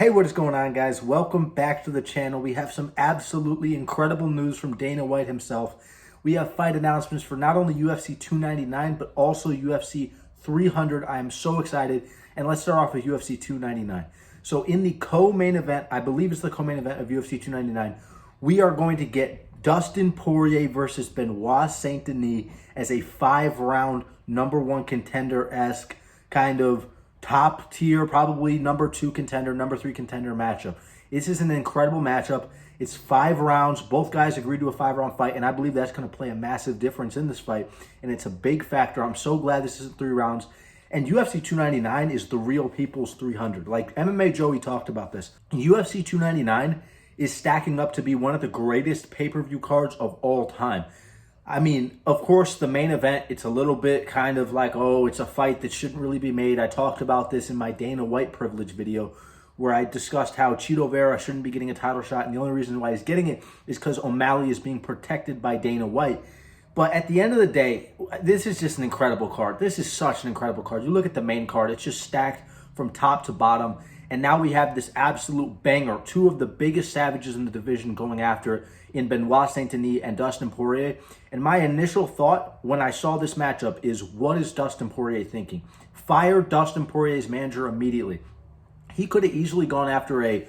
Hey, what is going on, guys? Welcome back to the channel. We have some absolutely incredible news from Dana White himself. We have fight announcements for not only UFC 299, but also UFC 300. I am so excited. And let's start off with UFC 299. So in the co-main event, I believe it's the co-main event of UFC 299, we are going to get Dustin Poirier versus Benoit Saint Denis as a 5-round number one contender-esque kind of top tier, probably number 2 contender, number 3 contender matchup. This is an incredible matchup. It's 5 rounds. Both guys agreed to a 5-round fight, and I believe that's going to play a massive difference in this fight, and it's a big factor. I'm so glad this isn't 3 rounds. And UFC 299 is the real people's 300. Like MMA Joey talked about this. UFC 299 is stacking up to be one of the greatest pay-per-view cards of all time. I mean, of course, the main event, it's a little bit kind of like, oh, it's a fight that shouldn't really be made. I talked about this in my Dana White privilege video where I discussed how Chito Vera shouldn't be getting a title shot, and the only reason why he's getting it is because O'Malley is being protected by Dana White. But at the end of the day, this is just an incredible card. This is such an incredible card. You look at the main card, it's just stacked from top to bottom. And now we have this absolute banger. 2 of the biggest savages in the division going after it in Benoit Saint Denis and Dustin Poirier. And my initial thought when I saw this matchup is, what is Dustin Poirier thinking? Fire Dustin Poirier's manager immediately. He could have easily gone after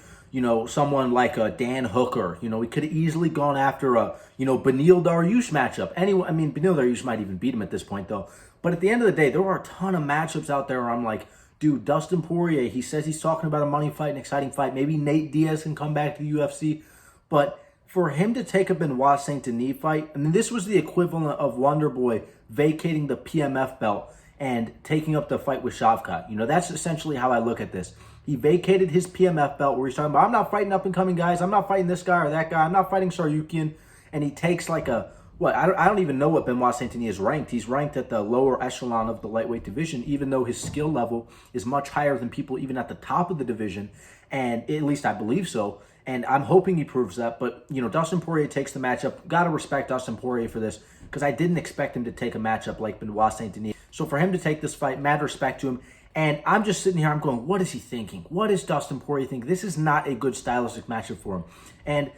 someone like a Dan Hooker. He could have easily gone after a, Beniot Dariush matchup. Anyway, I mean, Beniot Dariush might even beat him at this point, though. But at the end of the day, there are a ton of matchups out there where I'm like, dude, Dustin Poirier, he says he's talking about a money fight, an exciting fight. Maybe Nate Diaz can come back to the UFC. But for him to take a Benoit Saint Denis fight, I mean, this was the equivalent of Wonderboy vacating the PMF belt and taking up the fight with Shavkat. That's essentially how I look at this. He vacated his PMF belt where he's talking about, I'm not fighting up-and-coming guys. I'm not fighting this guy or that guy. I'm not fighting tsyarukyan. And he takes like a, I don't even know what Benoit Saint Denis is ranked. He's ranked at the lower echelon of the lightweight division, even though his skill level is much higher than people even at the top of the division. And at least I believe so. And I'm hoping he proves that. But, Dustin Poirier takes the matchup. Got to respect Dustin Poirier for this, because I didn't expect him to take a matchup like Benoit Saint Denis. So for him to take this fight, mad respect to him. And I'm just sitting here, I'm going, what is he thinking? What is Dustin Poirier thinking? This is not a good stylistic matchup for him. And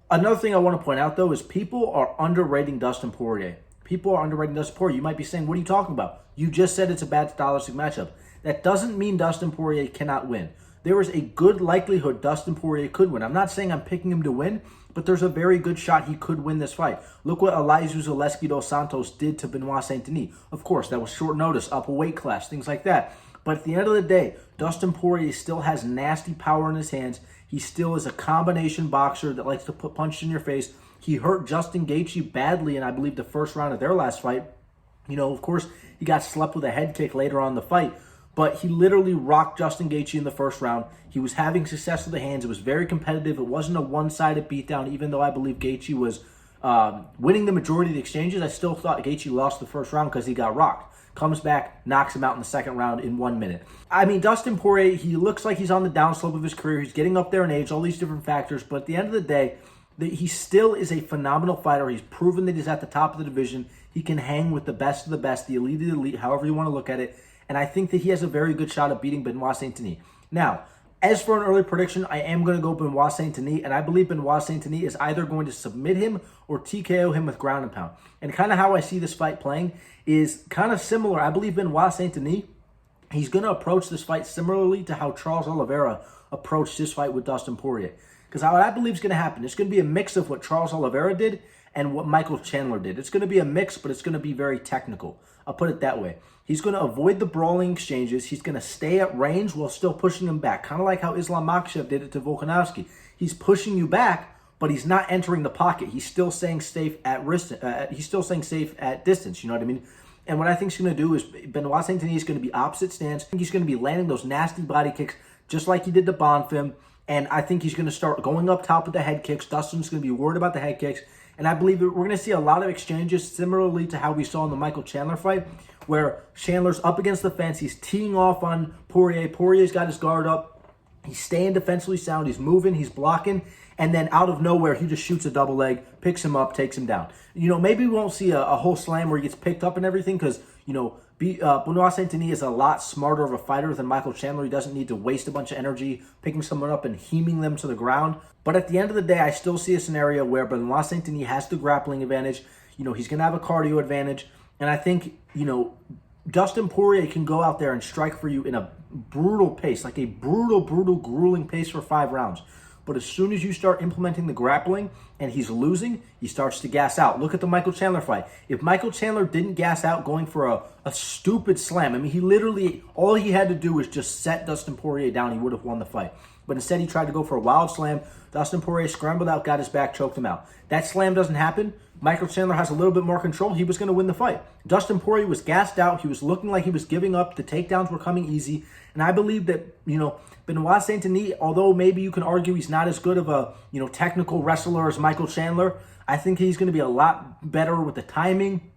another thing I want to point out, though, is people are underrating Dustin Poirier. People are underrating Dustin Poirier. You might be saying, what are you talking about? You just said it's a bad stylistic matchup. That doesn't mean Dustin Poirier cannot win. There is a good likelihood Dustin Poirier could win. I'm not saying I'm picking him to win, but there's a very good shot he could win this fight. Look what Elizeu Zaleski dos Santos did to Benoit Saint Denis. Of course, that was short notice, up a weight class, things like that. But at the end of the day, Dustin Poirier still has nasty power in his hands. He still is a combination boxer that likes to put punches in your face. He hurt Justin Gaethje badly in, I believe, the first round of their last fight. Of course, he got slept with a head kick later on in the fight. But he literally rocked Justin Gaethje in the first round. He was having success with the hands. It was very competitive. It wasn't a one-sided beatdown, even though I believe Gaethje was winning the majority of the exchanges. I still thought Gaethje lost the first round because he got rocked. Comes back, knocks him out in the second round in 1 minute. I mean, Dustin Poirier, he looks like he's on the downslope of his career. He's getting up there in age, all these different factors. But at the end of the day, he still is a phenomenal fighter. He's proven that he's at the top of the division. He can hang with the best of the best, the elite of the elite, however you want to look at it. And I think that he has a very good shot at beating Benoit Saint Denis. Now, as for an early prediction, I am going to go Benoit Saint Denis, and I believe Benoit Saint Denis is either going to submit him or TKO him with ground and pound. And kind of how I see this fight playing is kind of similar. I believe Benoit Saint Denis, he's going to approach this fight similarly to how Charles Oliveira approached this fight with Dustin Poirier. Because what I believe is going to happen, it's going to be a mix of what Charles Oliveira did and what Michael Chandler did. It's going to be a mix, but it's going to be very technical. I'll put it that way. He's going to avoid the brawling exchanges. He's going to stay at range while still pushing him back, kind of like how Islam Makhachev did it to Volkanovski. He's pushing you back, but he's not entering the pocket. He's still staying safe at risk. He's still staying safe at distance. You know what I mean? And what I think he's going to do is Benoit Saint Denis is going to be opposite stance. I think he's going to be landing those nasty body kicks just like he did to Bonfim. And I think he's going to start going up top with the head kicks. Dustin's going to be worried about the head kicks. And I believe that we're going to see a lot of exchanges similarly to how we saw in the Michael Chandler fight, where Chandler's up against the fence. He's teeing off on Poirier. Poirier's got his guard up. He's staying defensively sound. He's moving. He's blocking. And then out of nowhere, he just shoots a double leg, picks him up, takes him down. Maybe we won't see a whole slam where he gets picked up and everything because, Benoit Saint-Denis is a lot smarter of a fighter than Michael Chandler. He doesn't need to waste a bunch of energy picking someone up and heaming them to the ground. But at the end of the day, I still see a scenario where Benoit Saint-Denis has the grappling advantage. He's going to have a cardio advantage. And I think, Dustin Poirier can go out there and strike for you in a brutal pace, like a brutal, grueling pace for 5 rounds. But as soon as you start implementing the grappling and he's losing, he starts to gas out. Look at the Michael Chandler fight. If Michael Chandler didn't gas out going for a stupid slam, I mean, he literally, all he had to do was just set Dustin Poirier down. He would have won the fight. But instead, he tried to go for a wild slam. Dustin Poirier scrambled out, got his back, choked him out. That slam doesn't happen. Michael Chandler has a little bit more control. He was going to win the fight. Dustin Poirier was gassed out. He was looking like he was giving up. The takedowns were coming easy. And I believe that, Benoit Saint-Denis, although maybe you can argue he's not as good of a, technical wrestler as Michael Chandler, I think he's going to be a lot better with the timing.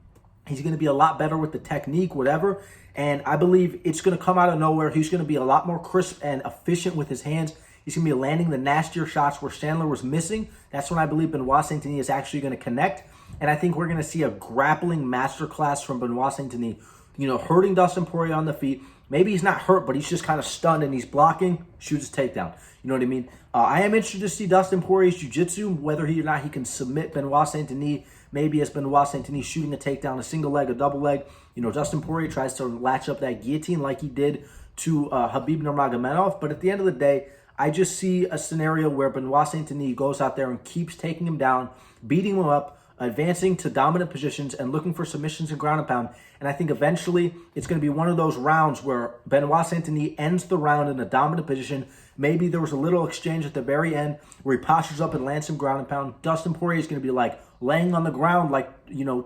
He's going to be a lot better with the technique, whatever. And I believe it's going to come out of nowhere. He's going to be a lot more crisp and efficient with his hands. He's going to be landing the nastier shots where Chandler was missing. That's when I believe Benoit Saint-Denis is actually going to connect. And I think we're going to see a grappling masterclass from Benoit Saint-Denis, hurting Dustin Poirier on the feet. Maybe he's not hurt, but he's just kind of stunned and he's blocking, shoots his takedown. You know what I mean? I am interested to see Dustin Poirier's jiu-jitsu, whether he or not he can submit Benoit Saint-Denis, maybe as Benoit Saint-Denis shooting a takedown, a single leg, a double leg. Dustin Poirier tries to latch up that guillotine like he did to Khabib Nurmagomedov. But at the end of the day, I just see a scenario where Benoit Saint-Denis goes out there and keeps taking him down, beating him up, advancing to dominant positions and looking for submissions and ground and pound. And I think eventually it's going to be one of those rounds where Benoit Saint-Denis ends the round in a dominant position. Maybe there was a little exchange at the very end where he postures up and lands some ground and pound. Dustin Poirier is going to be like laying on the ground like,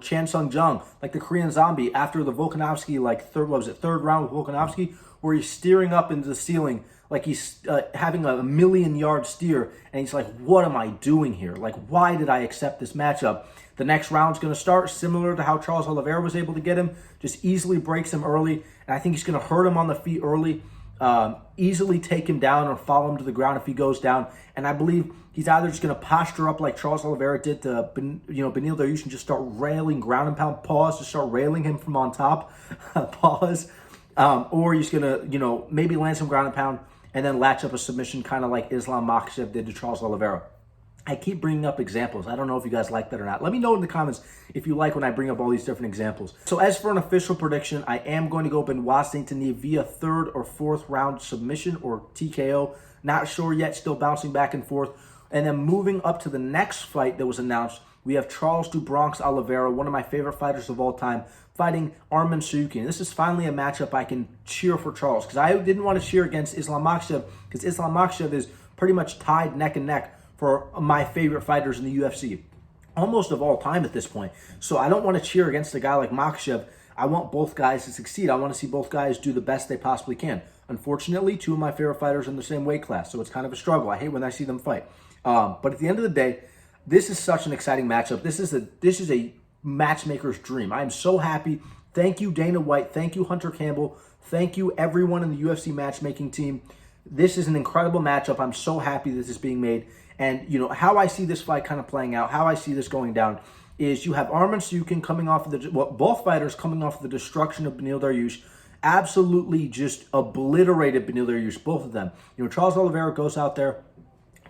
Chan Sung Jung, like the Korean Zombie after the Volkanovski, third round with Volkanovski, where he's steering up into the ceiling like he's having a million-yard steer, and he's like, what am I doing here? Like, why did I accept this matchup? The next round's going to start similar to how Charles Oliveira was able to get him, just easily breaks him early, and I think he's going to hurt him on the feet early, easily take him down or follow him to the ground if he goes down, and I believe he's either just going to posture up like Charles Oliveira did to, Beniot Dariush and just start railing ground and pound, pause, just start railing him from on top, pause, or he's going to, maybe land some ground and pound, and then latch up a submission kind of like Islam Makhachev did to Charles Oliveira. I keep bringing up examples. I don't know if you guys like that or not. Let me know in the comments if you like when I bring up all these different examples. So as for an official prediction, I am going to go Benoit Saint-Denis via 3rd or 4th round submission or TKO. Not sure yet, still bouncing back and forth. And then moving up to the next fight that was announced, we have Charles "Du Bronx" Oliveira, one of my favorite fighters of all time, fighting Arman Tsyarukyan. This is finally a matchup I can cheer for Charles, because I didn't want to cheer against Islam Makhachev, because Islam Makhachev is pretty much tied neck and neck for my favorite fighters in the UFC, almost of all time at this point. So I don't want to cheer against a guy like Makhachev. I want both guys to succeed. I want to see both guys do the best they possibly can. Unfortunately, 2 of my favorite fighters are in the same weight class, so it's kind of a struggle. I hate when I see them fight. But at the end of the day, this is such an exciting matchup. This is a matchmaker's dream. I am so happy. Thank you, Dana White. Thank you, Hunter Campbell. Thank you, everyone in the UFC matchmaking team. This is an incredible matchup. I'm so happy this is being made. And, how I see this fight kind of playing out, how I see this going down, is you have Arman Tsyarukyan coming off of both fighters coming off of the destruction of Beniot Dariush, absolutely just obliterated Beniot Dariush, both of them. Charles Oliveira goes out there,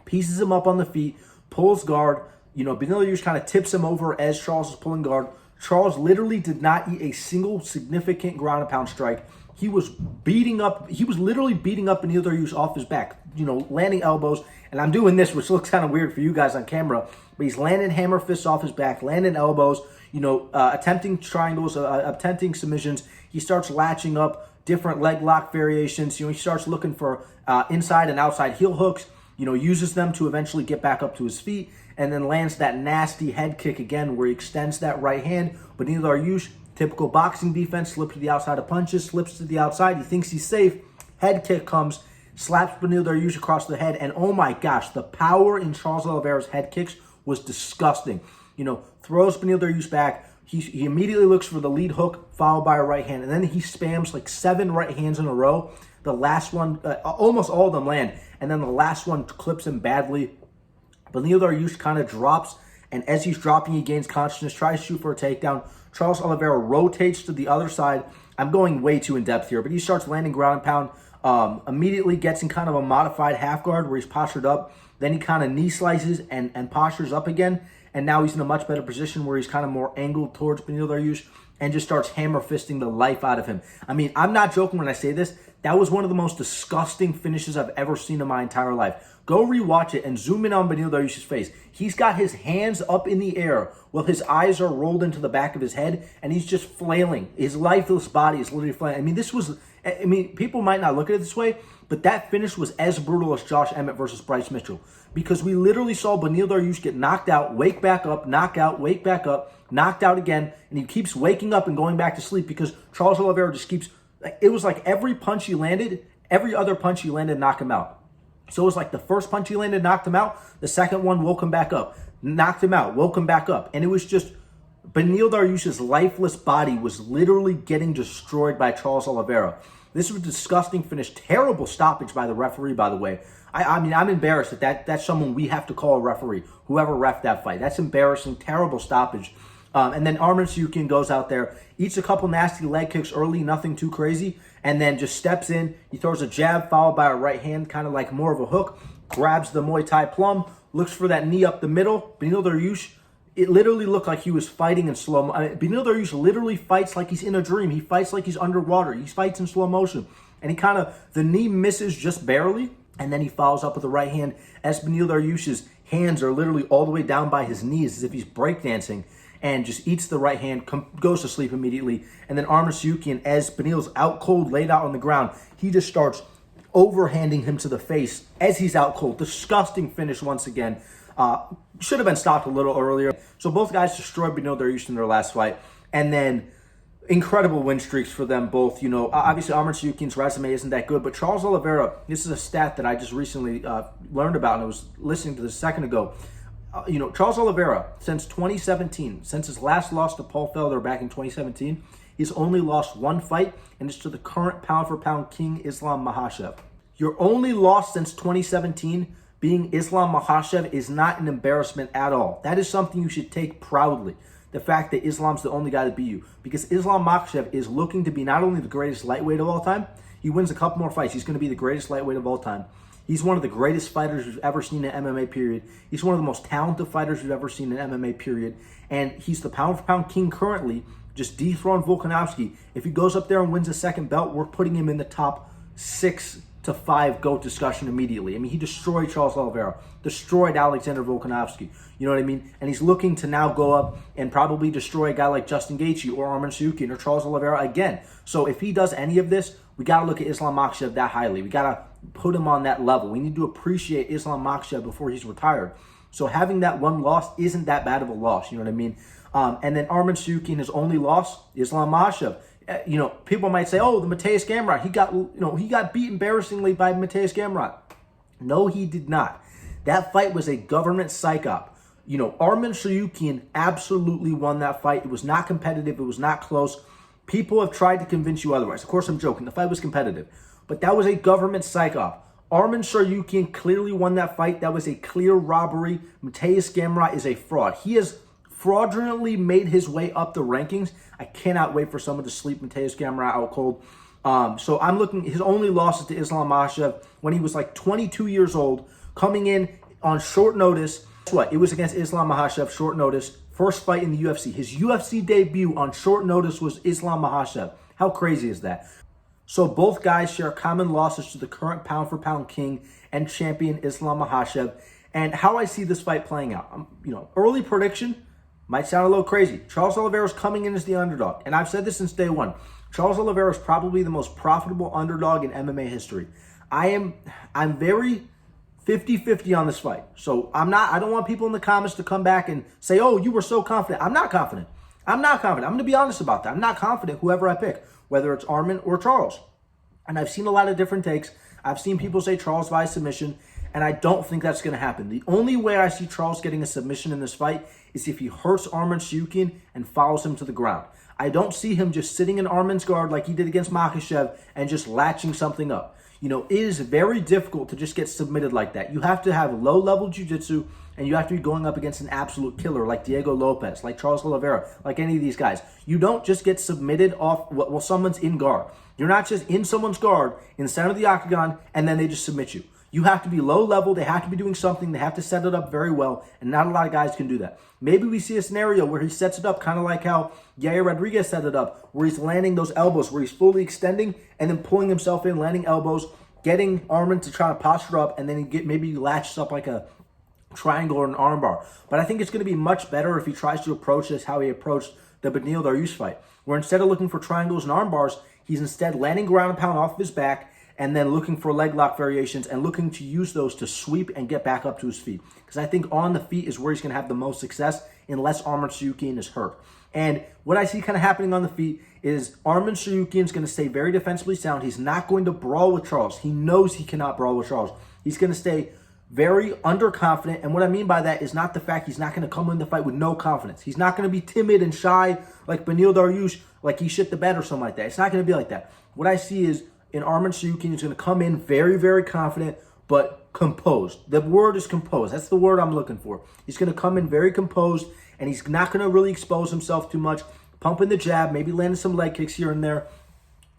pieces him up on the feet, pulls guard. Beniot Dariush kind of tips him over as Charles is pulling guard. Charles literally did not eat a single significant ground and pound strike. He was literally beating up Beniot Dariush off his back, landing elbows. And I'm doing this, which looks kind of weird for you guys on camera, but he's landing hammer fists off his back, landing elbows, attempting triangles, attempting submissions. He starts latching up different leg lock variations. He starts looking for inside and outside heel hooks, uses them to eventually get back up to his feet, and then lands that nasty head kick again where he extends that right hand. But Beniot Dariush, typical boxing defense, slips to the outside of punches, slips to the outside. He thinks he's safe. Head kick comes, slaps Beniot Dariush across the head, and oh my gosh, the power in Charles Oliveira's head kicks was disgusting. Throws Beniot Dariush back. He immediately looks for the lead hook, followed by a right hand, and then he spams like 7 right hands in a row. The last one, almost all of them land, and then the last one clips him badly. Beniot Dariush kind of drops, and as he's dropping, he gains consciousness, tries to shoot for a takedown. Charles Oliveira rotates to the other side, I'm going way too in depth here, but he starts landing ground and pound, immediately gets in kind of a modified half guard where he's postured up. Then he kind of knee slices and postures up again. And now he's in a much better position where he's kind of more angled towards Beniot Dariush and just starts hammer fisting the life out of him. I mean, I'm not joking when I say this. That was one of the most disgusting finishes I've ever seen in my entire life. Go rewatch it and zoom in on Beniot Dariush's face. He's got his hands up in the air while his eyes are rolled into the back of his head, and he's just flailing. His lifeless body is literally flailing. I mean, people might not look at it this way, but that finish was as brutal as Josh Emmett versus Bryce Mitchell, because we literally saw Beniot Dariush get knocked out, wake back up, knock out, wake back up, knocked out again, and he keeps waking up and going back to sleep because Charles Oliveira just keeps, it was like every punch he landed, every other punch he landed knocked him out. So it was like the first punch he landed knocked him out, the second one woke him back up, knocked him out, woke him back up, and it was just, Beniot Dariush's lifeless body was literally getting destroyed by Charles Oliveira. This was a disgusting finish. Terrible stoppage by the referee, by the way. I mean, I'm embarrassed that's someone we have to call a referee, whoever reffed that fight. That's embarrassing. Terrible stoppage. And then Arman Tsyarukyan goes out there, eats a couple nasty leg kicks early, nothing too crazy, and then just steps in. He throws a jab followed by a right hand, kind of like more of a hook, grabs the Muay Thai plum, looks for that knee up the middle. Beniot Dariush, it literally looked like he was fighting in slow motion. Beniot Dariush literally fights like he's in a dream. He fights like he's underwater. He fights in slow motion. And he kind of, the knee misses just barely, and then he follows up with the right hand as Beniot Dariush's hands are literally all the way down by his knees as if he's breakdancing, and just eats the right hand, goes to sleep immediately. And then Arman Tsyarukyan, as Beniot's out cold, laid out on the ground, he just starts overhanding him to the face as he's out cold. Disgusting finish once again. Should have been stopped a little earlier. So both guys destroyed Beniot Dariush in their last fight. And then incredible win streaks for them both. You know, obviously Arman Tsyarukyan's resume isn't that good, but Charles Oliveira, this is a stat that I just recently learned about, and I was listening to this a second ago. You know, Charles Oliveira, since 2017, since his last loss to Paul Felder back in 2017, he's only lost one fight, and it's to the current pound-for-pound king, Islam Makhachev. Your only loss since 2017 being Islam Makhachev is not an embarrassment at all. That is something you should take proudly, the fact that Islam's the only guy to beat you, because Islam Makhachev is looking to be not only the greatest lightweight of all time, he wins a couple more fights, he's going to be the greatest lightweight of all time. He's one of the greatest fighters we've ever seen in MMA, period. He's one of the most talented fighters we've ever seen in MMA, period. And he's the pound-for-pound king currently, just dethroned Volkanovski. If he goes up there and wins a second belt, we're putting him in the top 6 to 5 GOAT discussion immediately. I mean, he destroyed Charles Oliveira, destroyed Alexander Volkanovski. You know what I mean? And he's looking to now go up and probably destroy a guy like Justin Gaethje or Arman Tsyarukyan or Charles Oliveira again. So if he does any of this, we got to look at Islam Makhachev that highly. We got to put him on that level. We need to appreciate Islam Makhachev before he's retired. So having that one loss isn't that bad of a loss. You know what I mean? And then Arman Tsyarukyan, his only loss, Islam Makhachev. You know, people might say, "Oh, the Mateus Gamrot, he got beat embarrassingly by Mateus Gamrot." No, he did not. That fight was a government psych-op. You know, Arman Tsyarukyan absolutely won that fight. It was not competitive. It was not close. People have tried to convince you otherwise. Of course, I'm joking. The fight was competitive. But that was a government psych-op. Arman Tsyarukyan clearly won that fight. That was a clear robbery. Mateus Gamrot is a fraud. He has fraudulently made his way up the rankings. I cannot wait for someone to sleep Mateus Gamrot out cold. So I'm looking, his only losses to Islam Makhachev when he was like 22 years old, coming in on short notice. Guess what? It was against Islam Makhachev, short notice. First fight in the UFC. His UFC debut on short notice was Islam Makhachev. How crazy is that? So both guys share common losses to the current pound-for-pound king and champion Islam Makhachev. And how I see this fight playing out, you know, early prediction might sound a little crazy. Charles Oliveira is coming in as the underdog, and I've said this since day one. Charles Oliveira is probably the most profitable underdog in MMA history. I'm very 50-50 on this fight. So I don't want people in the comments to come back and say, "Oh, you were so confident." I'm not confident. I'm going to be honest about that. I'm not confident whoever I pick, whether it's Arman or Charles. And I've seen a lot of different takes. I've seen people say Charles by submission, and I don't think that's going to happen. The only way I see Charles getting a submission in this fight is if he hurts Arman Tsyarukyan and follows him to the ground. I don't see him just sitting in Arman's guard like he did against Makhachev and just latching something up. it is very difficult to just get submitted like that. You have to have low-level jiu-jitsu, and you have to be going up against an absolute killer like Diego Lopez, like Charles Oliveira, like any of these guys. You don't just get submitted off while someone's in guard. You're not just in someone's guard in the center of the octagon, and then they just submit you. You have to be low level. They have to be doing something. They have to set it up very well, and not a lot of guys can do that. Maybe we see a scenario where he sets it up kind of like how Yair Rodriguez set it up, where he's landing those elbows, where he's fully extending and then pulling himself in, landing elbows, getting Arman to try to posture up, and then maybe he latches up like a triangle or an armbar. But I think it's going to be much better if he tries to approach this how he approached the Beniot Dariush fight, where instead of looking for triangles and armbars, he's instead landing ground and pound off of his back and then looking for leg lock variations and looking to use those to sweep and get back up to his feet. Because I think on the feet is where he's going to have the most success unless Arman Tsarukyan is hurt. And what I see kind of happening on the feet is Arman Tsarukyan is going to stay very defensively sound. He's not going to brawl with Charles. He knows he cannot brawl with Charles. He's going to stay very underconfident. And what I mean by that is not the fact he's not going to come in the fight with no confidence. He's not going to be timid and shy like Beniot Dariush, like he shit the bed or something like that. It's not going to be like that. What I see is in Arman Tsarukyan is going to come in very, very confident, but composed. The word is composed. That's the word I'm looking for. He's going to come in very composed, and he's not going to really expose himself too much, pumping the jab, maybe landing some leg kicks here and there.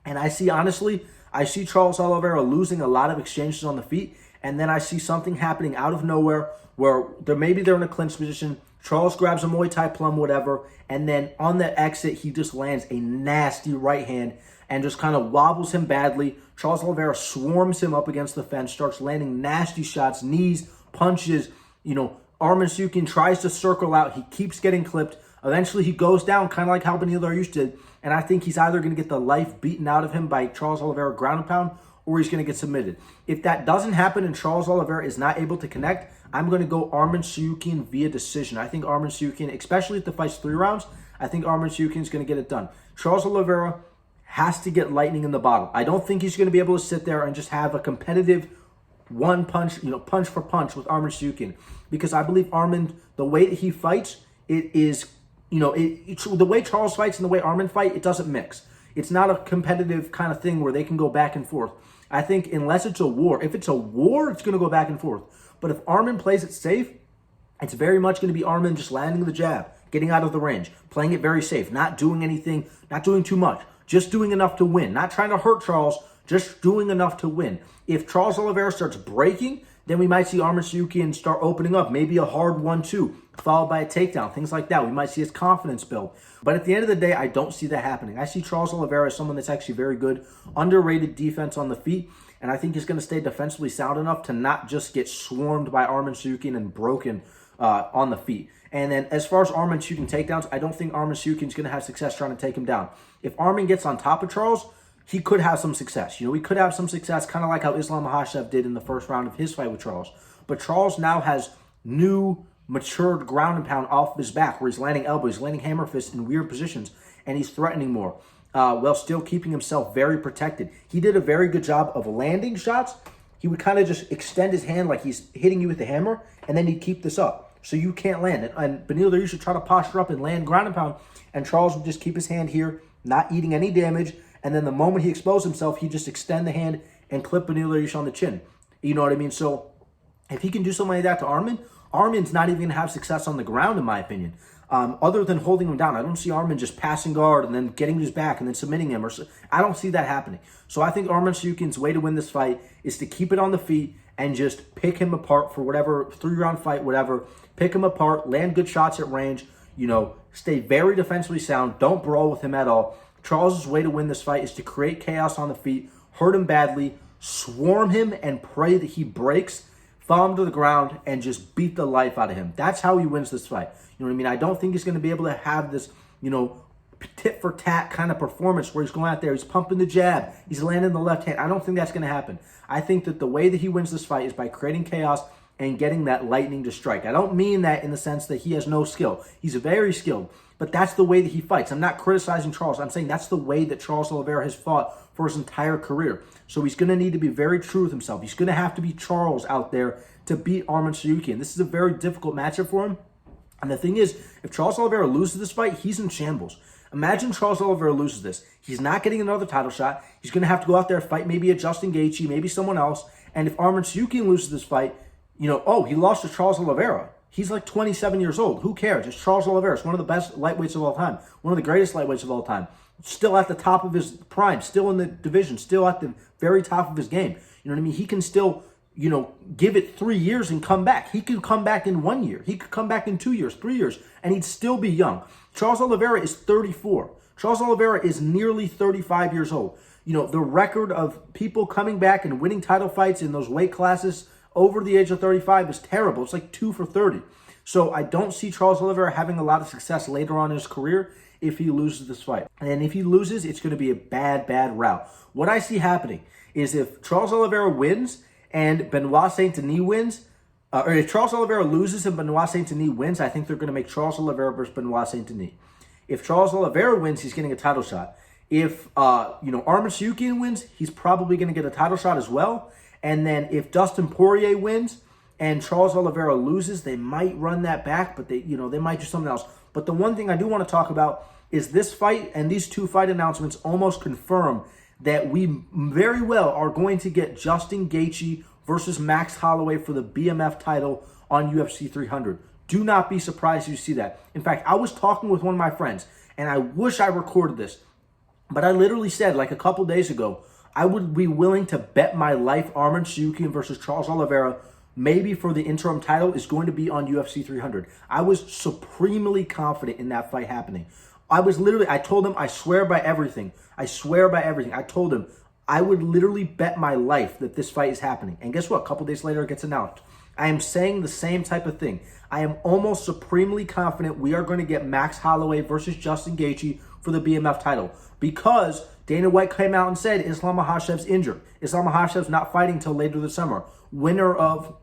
And honestly, I see Charles Oliveira losing a lot of exchanges on the feet, and then I see something happening out of nowhere where maybe they're in a clinch position. Charles grabs a Muay Thai plum, whatever, and then on the exit, he just lands a nasty right hand and just kind of wobbles him badly. Charles Oliveira swarms him up against the fence, starts landing nasty shots, knees, punches. Arman Tsarukyan tries to circle out. He keeps getting clipped. Eventually, he goes down, kind of like how Beniot Dariush did. And I think he's either going to get the life beaten out of him by Charles Oliveira ground and pound, or he's going to get submitted. If that doesn't happen and Charles Oliveira is not able to connect, I'm going to go Arman Tsarukyan via decision. I think Arman Tsarukyan, especially if the fight's 3 rounds, I think Arman Tsarukyan is going to get it done. Charles Oliveira has to get lightning in the bottle. I don't think he's going to be able to sit there and just have a competitive one punch, punch for punch with Arman Tsarukyan, because I believe Arman, the way that he fights, it is, the way Charles fights and the way Arman fight, it doesn't mix. It's not a competitive kind of thing where they can go back and forth. I think unless it's a war, if it's a war, it's going to go back and forth. But if Arman plays it safe, it's very much going to be Arman just landing the jab, getting out of the range, playing it very safe, not doing anything, not doing too much, just doing enough to win, not trying to hurt Charles, just doing enough to win. If Charles Oliveira starts breaking, then we might see Arman Tsarukyan start opening up, maybe a hard 1-2, followed by a takedown, things like that. We might see his confidence build. But at the end of the day, I don't see that happening. I see Charles Oliveira as someone that's actually very good, underrated defense on the feet, and I think he's going to stay defensively sound enough to not just get swarmed by Arman Tsarukyan and broken on the feet. And then as far as Arman shooting takedowns, I don't think Arman Tsarukyan is going to have success trying to take him down. If Arman gets on top of Charles, he could have some success. He could have some success, kind of like how Islam Makhachev did in the first round of his fight with Charles. But Charles now has new, matured ground and pound off his back, where he's landing elbows, landing hammer fists in weird positions, and he's threatening more, while still keeping himself very protected. He did a very good job of landing shots. He would kind of just extend his hand like he's hitting you with the hammer, and then he'd keep this up, so you can't land it. And Beniot Dariush should try to posture up and land ground and pound, and Charles would just keep his hand here, not eating any damage, and then the moment he exposed himself, he'd just extend the hand and clip Beniot Dariush on the chin. You know what I mean? So if he can do something like that to Arman, Arman's not even going to have success on the ground, in my opinion. Other than holding him down, I don't see Arman just passing guard and then getting his back and then submitting him. I don't see that happening. So I think Arman Tsarukyan's way to win this fight is to keep it on the feet and just pick him apart for whatever 3-round fight, whatever. Pick him apart, land good shots at range, stay very defensively sound, don't brawl with him at all. Charles' way to win this fight is to create chaos on the feet, hurt him badly, swarm him, and pray that he breaks, fall him to the ground, and just beat the life out of him. That's how he wins this fight. You know what I mean? I don't think he's going to be able to have this, tit for tat kind of performance where he's going out there, he's pumping the jab, he's landing the left hand. I don't think that's going to happen. I think that the way that he wins this fight is by creating chaos and getting that lightning to strike. I don't mean that in the sense that he has no skill. He's very skilled, but that's the way that he fights. I'm not criticizing Charles. I'm saying that's the way that Charles Oliveira has fought for his entire career. So he's going to need to be very true with himself. He's going to have to be Charles out there to beat Arman Tsarukyan. This is a very difficult matchup for him. And the thing is, if Charles Oliveira loses this fight, he's in shambles. Imagine Charles Oliveira loses this. He's not getting another title shot. He's going to have to go out there, fight maybe a Justin Gaethje, maybe someone else. And if Arman Tsyarukyan loses this fight, oh, he lost to Charles Oliveira. He's like 27 years old. Who cares? It's Charles Oliveira. It's one of the best lightweights of all time. One of the greatest lightweights of all time. Still at the top of his prime. Still in the division. Still at the very top of his game. You know what I mean? He can still, give it 3 years and come back. He could come back in 1 year. He could come back in 2 years, 3 years, and he'd still be young. Charles Oliveira is 34. Charles Oliveira is nearly 35 years old. The record of people coming back and winning title fights in those weight classes over the age of 35 is terrible. It's like 2 for 30. So I don't see Charles Oliveira having a lot of success later on in his career if he loses this fight. And if he loses, it's going to be a bad, bad route. What I see happening is if Charles Oliveira wins and Benoit Saint-Denis wins, or if Charles Oliveira loses and Benoit Saint-Denis wins, I think they're going to make Charles Oliveira versus Benoit Saint-Denis. If Charles Oliveira wins, he's getting a title shot. If, Arman Tsyarukyan wins, he's probably going to get a title shot as well. And then if Dustin Poirier wins and Charles Oliveira loses, they might run that back, but they might do something else. But the one thing I do want to talk about is this fight and these two fight announcements almost confirm that we very well are going to get Justin Gaethje versus Max Holloway for the BMF title on UFC 300. Do not be surprised if you see that. In fact, I was talking with one of my friends, and I wish I recorded this, but I literally said like a couple days ago, I would be willing to bet my life Arman Tsyarukyan versus Charles Oliveira, maybe for the interim title, is going to be on UFC 300. I was supremely confident in that fight happening. I told him, I swear by everything. I swear by everything. I told him I would literally bet my life that this fight is happening. And guess what? A couple days later, it gets announced. I am saying the same type of thing. I am almost supremely confident we are going to get Max Holloway versus Justin Gaethje for the BMF title because Dana White came out and said Islam Makhachev's injured. Islam Makhachev's not fighting until later this summer. The winner of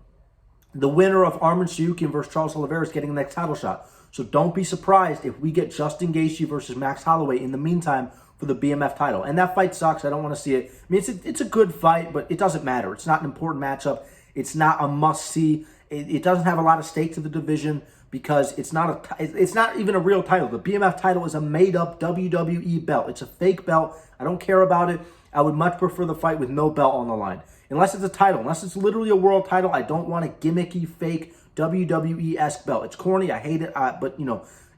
Arman Tsyarukyan versus Charles Oliveira is getting the next title shot. So don't be surprised if we get Justin Gaethje versus Max Holloway in the meantime for the BMF title. And that fight sucks. I don't want to see it. I mean, it's a good fight, but it doesn't matter. It's not an important matchup. It's not a must-see. It doesn't have a lot of stake to the division because it's not even a real title. The BMF title is a made-up WWE belt. It's a fake belt. I don't care about it. I would much prefer the fight with no belt on the line. Unless it's a title. Unless it's literally a world title, I don't want a gimmicky, fake WWE-esque belt. It's corny. I hate it. But,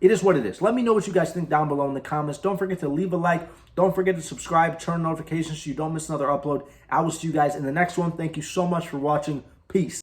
it is what it is. Let me know what you guys think down below in the comments. Don't forget to leave a like. Don't forget to subscribe, turn notifications so you don't miss another upload. I will see you guys in the next one. Thank you so much for watching. Peace.